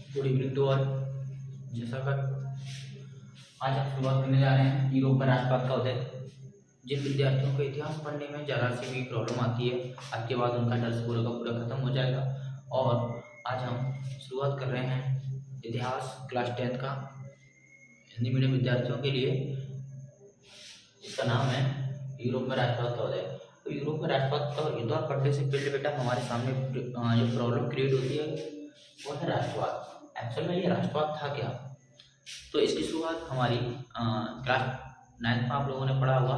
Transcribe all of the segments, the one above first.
Good evening to all. जैसा कि आज हम शुरुआत करने जा रहे हैं यूरोप में राष्ट्रवाद का उदय। जिन विद्यार्थियों को इतिहास पढ़ने में जरा सी भी प्रॉब्लम आती है, आज के बाद उनका डर पूरा का पूरा खत्म हो जाएगा। और आज हम शुरुआत कर रहे हैं इतिहास क्लास 10 का हिंदी मीडियम विद्यार्थियों के लिए। इसका नाम है यूरोप में राष्ट्रवाद का उदय। तो यूरोप में राष्ट्रवाद का दौर पढ़ने से पहले बेटा हमारे सामने जो प्रॉब्लम क्रिएट होती है वो है राष्ट्रवाद। एक्चुअल में ये राष्ट्रवाद था क्या? तो इसकी शुरुआत हमारी क्लास 9th में आप लोगों ने पढ़ा होगा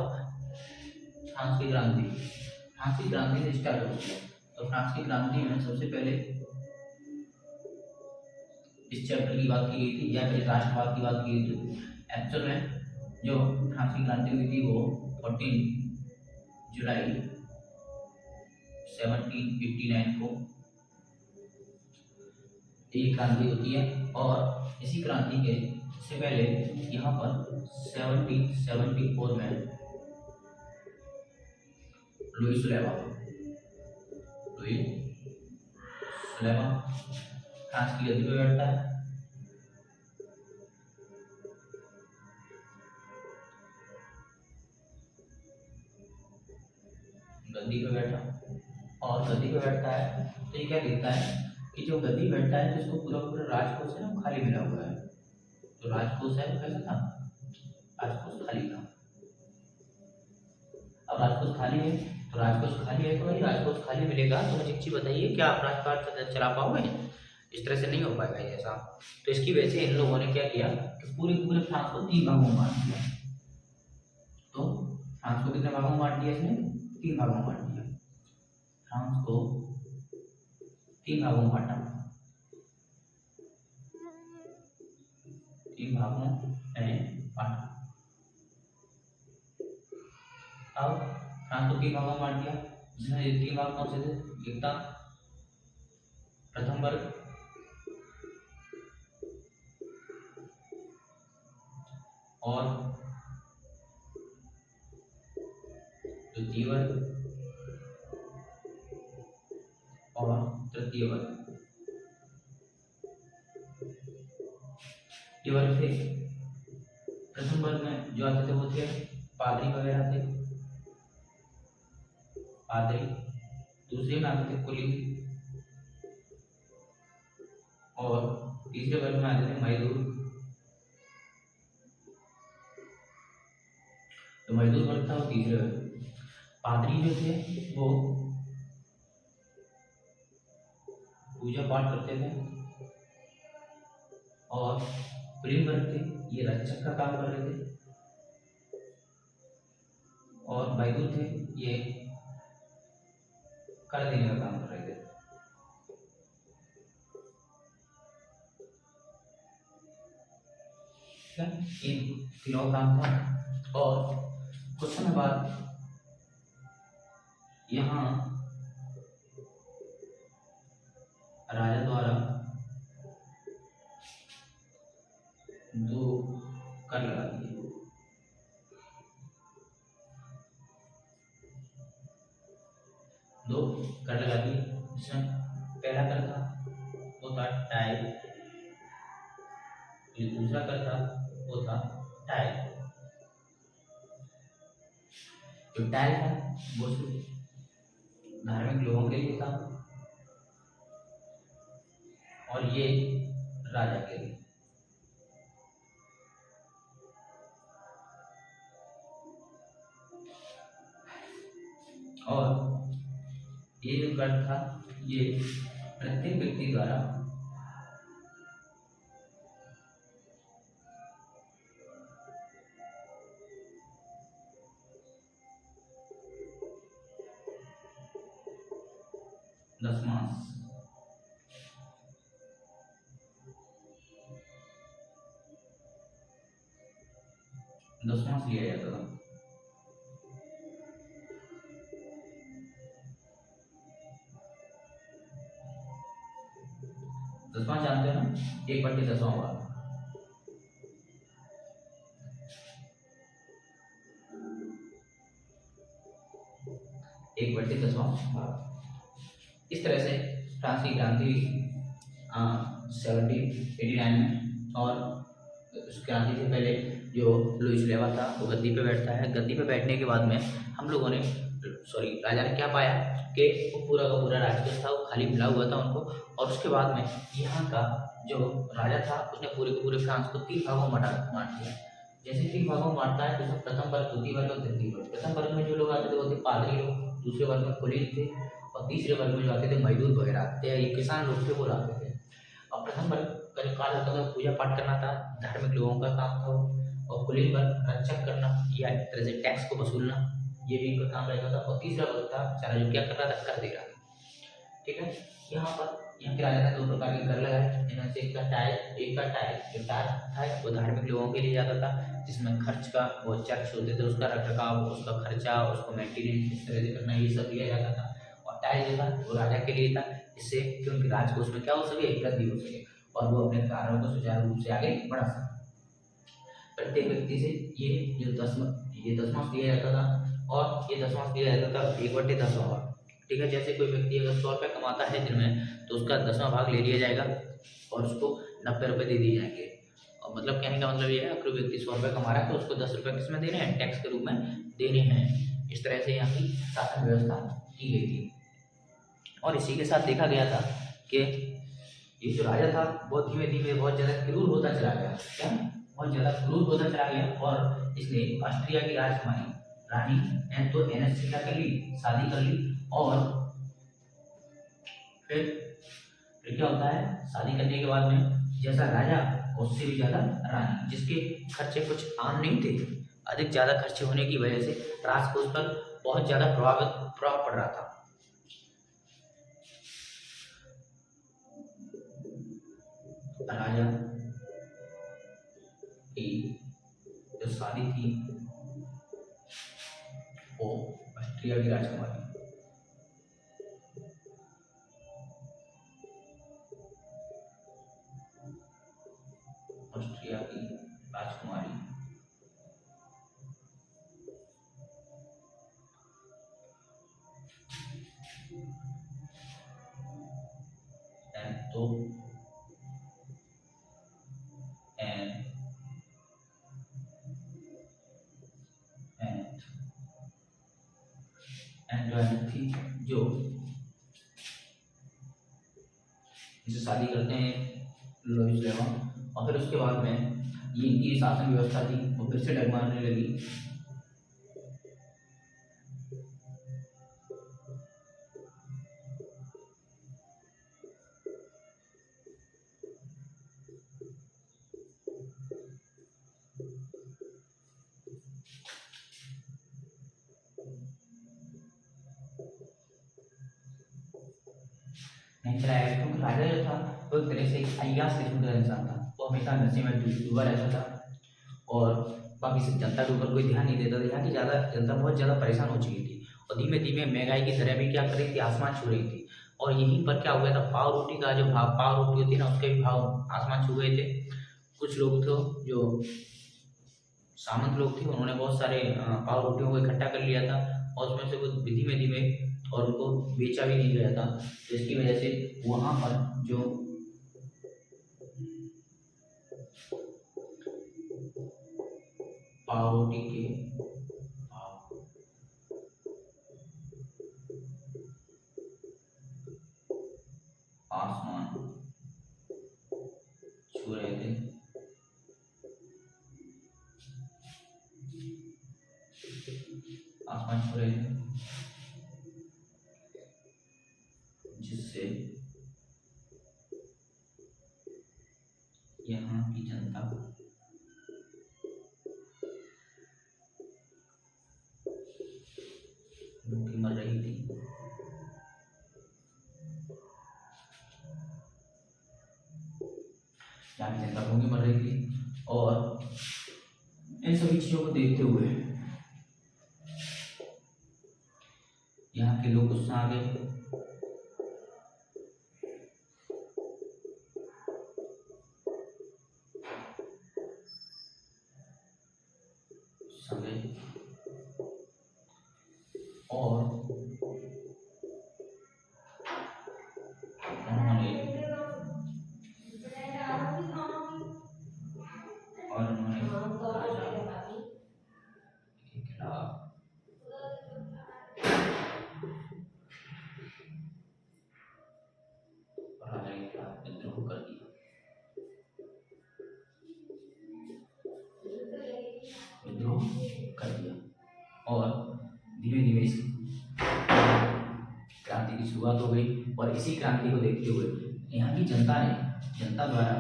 फ्रांस की क्रांति। फ्रांस की क्रांति से स्टार्ट होती है। तो फ्रांस की क्रांति में सबसे पहले इस चैप्टर की बात की गई थी या फिर राष्ट्रवाद की बात की गई थी। एक्चुअल में जो फ्रांस की क्रांति हुई थी वो 14 जुलाई 1789 को एक क्रांति होती है। और इसी क्रांति के से पहले यहाँ पर 1774 में लुई सुलेवा फ्रांस की गद्दी पर बैठता है। गद्दी पे बैठा और गद्दी पे बैठता है तो ये क्या दिखता है कि जो गद्दी बैठता है तो इसको पूरा पूरा राजकोष है ना खाली मिला हुआ है। तो राजकोष है कैसा था? राजकोष खाली था। अब राजकोष खाली है तो भाई राजकोष खाली मिलेगा तो मुझे एक चीज बताइए, क्या आप राजपाट चला पाओगे? इस तरह से नहीं हो पाएगा ये ऐसा। तो इसकी वजह से इन लोगों ने क्या किया कि पूरे पूरे फ्रांस को 3 भागों में बांट दिया। तो फ्रांस को कितने भागों में बांट दिया इसने? 3 भागों में बांट दिया। फ्रांस को 3 भागों में बांटा। 3 भागों में बांटा। अब फ्रांस को 3 भागों में बांट दिया, जिसमें 3 भाग कौन से थे? एक था प्रथम वर्ग, और द्वितीय वर्ग और तृतीय वर्ग। ये वर्ग थे। प्रथम वर्ग में जो आते थे वो थे पादरी वगैरह थे, पादरी। दूसरे में आते थे कुलीन, और तीसरे वर्ग में आते थे मजदूर। तो मजदूर वर्ग था वो तीसरे वर्ग। पादरी जो थे वो पूजा पाठ करते थे, और कुलीन वर्ग थे ये रक्षक का काम कर रहे थे, और मजदूर थे ये कर देने का काम कर रहे थे। इन तीनों काम था। और कुछ समय बाद यहाँ राजा द्वारा 2 कर लगा दिए। 2 कर लगा दिए, जिसमें पहला कर था वो था टाइल, दूसरा कर था वो था टाइल। जो टाइल था वो धार्मिक लोगों के लिए था और ये राजा के लिए। और ये जो कर था ये प्रत्येक व्यक्ति द्वारा दशमांश लिया जाता था। दशमांश जानते हो ना? 1/10वां भाग। एक बटे 10वां भाग। इस तरह से फ्रांस की क्रांति 1789 में। और उस क्रांति से पहले जो लुईस लेवा था वो गद्दी पे बैठता है। गद्दी पे बैठने के बाद में हम लोगों ने राजा ने क्या पाया कि वो पूरा का पूरा राज्य था वो खाली मिला हुआ था उनको। और उसके बाद में यहाँ का जो राजा था उसने पूरे के पूरे फ्रांस को 3 भागों में बांट दिया। जैसे 3 भागों में बांटता है तो उसमें प्रथम वर्ग, द्वितीय वर्ग और तृतीय वर्ग। प्रथम वर्ग में जो लोग आते थे वो थे पादरी लोग, दूसरे वर्ग में कुलीन थे, और तीसरे वर्ग में जो आते थे मजदूर वगैरह आते थे, ये किसान लोग थे वो आते थे। और प्रथम वर्ग का जो कार्य होता था पूजा पाठ करना था, धार्मिक लोगों का काम था वो। और कुलीन वर्ग रक्षक करना या एक तरह से टैक्स को वसूलना, ये भी इनका काम रहता था। और तीसरा वर्ग था बेचारा जो क्या कर रहा था, कर दे रहा था। ठीक है, यहाँ के राजा ने 2 प्रकार के कर लगाए। इनमें से एक का टायर जो टायर था वो धार्मिक लोगों के लिए जाता था, जिसमें खर्च का वो चर्च होते थे उसका रखरखाव, उसका खर्चा, उसको मेंटेनेंस इस तरह से करना, ये सब लिया जाता था। और टायर जो था वो राजा के लिए था, जिससे कि उनके राजकोष में क्या हो सके, वृद्धि हो सके और वो अपने कार्यों को सुचारू रूप से आगे बढ़ा सके। प्रत्येक व्यक्ति से ये दशमांश दिया जाता था, और ये दशमांश दिया जाता था 1/10 भाग। ठीक है, जैसे कोई व्यक्ति अगर 100 रुपये कमाता है दिन में तो उसका 10वां भाग ले लिया जाएगा और उसको 90 रुपये दे दिए जाएंगे। और मतलब कहने का मतलब ये है, अगर कोई व्यक्ति 100 रुपये कमा रहा है तो उसको 10 रुपये किस में देने हैं, टैक्स के रूप में देने हैं। इस तरह से यहाँ की शासन व्यवस्था की गई थी। और इसी के साथ देखा गया था कि ये जो राजा था बहुत धीमे धीमे बहुत ज़्यादा क्रूर होता चला गया। क्या, बहुत ज़्यादा क्रूर होता चला गया। और इसने ऑस्ट्रिया की राजकुमारी रानी एंटोनियन से क्या कर ली, शादी कर ली। और फिर क्या होता है, शादी करने के बाद में जैसा राजा उससे भी ज़्यादा रानी, जिसके खर्चे कुछ आम नहीं थे, अधिक ज़्यादा खर्चे होने की वजह से राजकोष पर बहुत ज़्यादा प्रभाव पड़ रहा था। राजा की जो शादी थी वो ऑस्ट्रिया की राजकुमारी थी जो जिसे शादी करते हैं लुईस लेवा। और फिर उसके बाद में ये इनकी शासन व्यवस्था थी वो फिर से डगमगाने लगी। नहीं चलाया, क्योंकि राजा जो था वो एक तरह से अय्याश किस्म का इंसान था। वो हमेशा नशे में डूबा रहता था और बाकी सब जनता के ऊपर कोई ध्यान नहीं देता था। यहाँ की जनता बहुत ज़्यादा परेशान हो चुकी थी और धीमे धीमे महंगाई की दरें भी क्या कर रही थी, आसमान छू रही थी। और यहीं पर क्या हुआ था, पाव रोटी का जो भाव, पाव रोटी होती है ना, उसके भी भाव आसमान छू गए थे। कुछ लोग थे जो सामंत लोग थे, उन्होंने बहुत सारे पाव रोटियों को इकट्ठा कर लिया था और उसमें से कुछ धीमे धीमे और उनको बेचा भी नहीं गया था, जिसकी वजह से वहाँ पर जो पाव रोटी के आसमान छू रहे थे। आसमान छू रहे थे, जिससे यहाँ की जनता भूखी मर रही थी। यहाँ की जनता भूखी मर रही थी और इन सभी चीजों को देखते हुए यहाँ के लोग गुस्सा आ गए। और उन्होंने की शुरुआत हो गई और इसी क्रांति को देखते हुए यहाँ की जनता द्वारा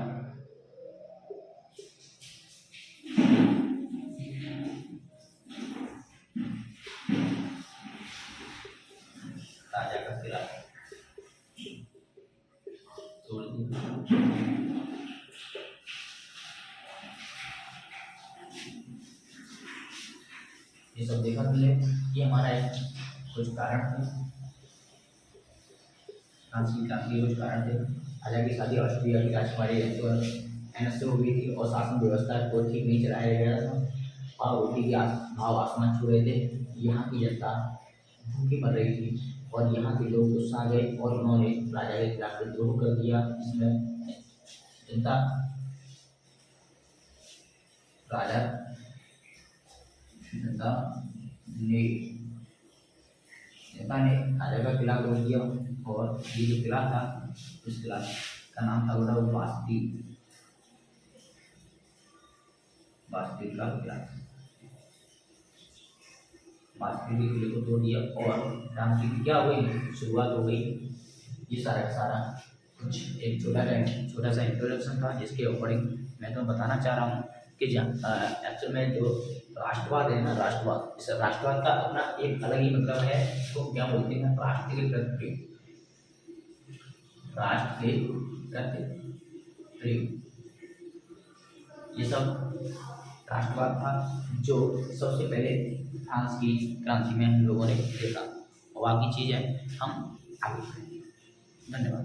राजा का किला तोड़ दिया। ये सब देखा मिले, ये हमारा एक कुछ कारण थे, फ्रांस की क्रांति के कुछ कारण थे। हालांकि शादी ऑस्ट्रिया की राजकुमारी से हो गई थी और शासन व्यवस्था को ठीक नहीं चलाया गया था। पावरोटी के भाव आसमान छू रहे थे। यहाँ की जनता भूखी मर रही थी और यहाँ के लोग गुस्सा गए और उन्होंने राजा के खिलाफ विद्रोह कर दिया। इसमें जनता ने राजा का किला तोड़ दिया और ये जो किला था, उस किला का नाम था बास्ती का किला। बास्ती के किले को तोड़ दिया और क्रांति की क्या हो गई, शुरुआत हो गई। ये सारा का सारा कुछ एक छोटा सा इंट्रोडक्शन था, जिसके अकॉर्डिंग मैं तो बताना चाह रहा हूँ कि एक्चुअल में जो राष्ट्रवाद है ना, इस राष्ट्रवाद का अपना एक अलग ही मतलब है। तो क्या बोलते हैं, राष्ट्र के प्रति प्रेम, ये सब राष्ट्रवाद था जो सबसे पहले फ्रांस की क्रांति में हम लोगों ने देखा। और बाकी चीज़ें हम आगे करेंगे। धन्यवाद।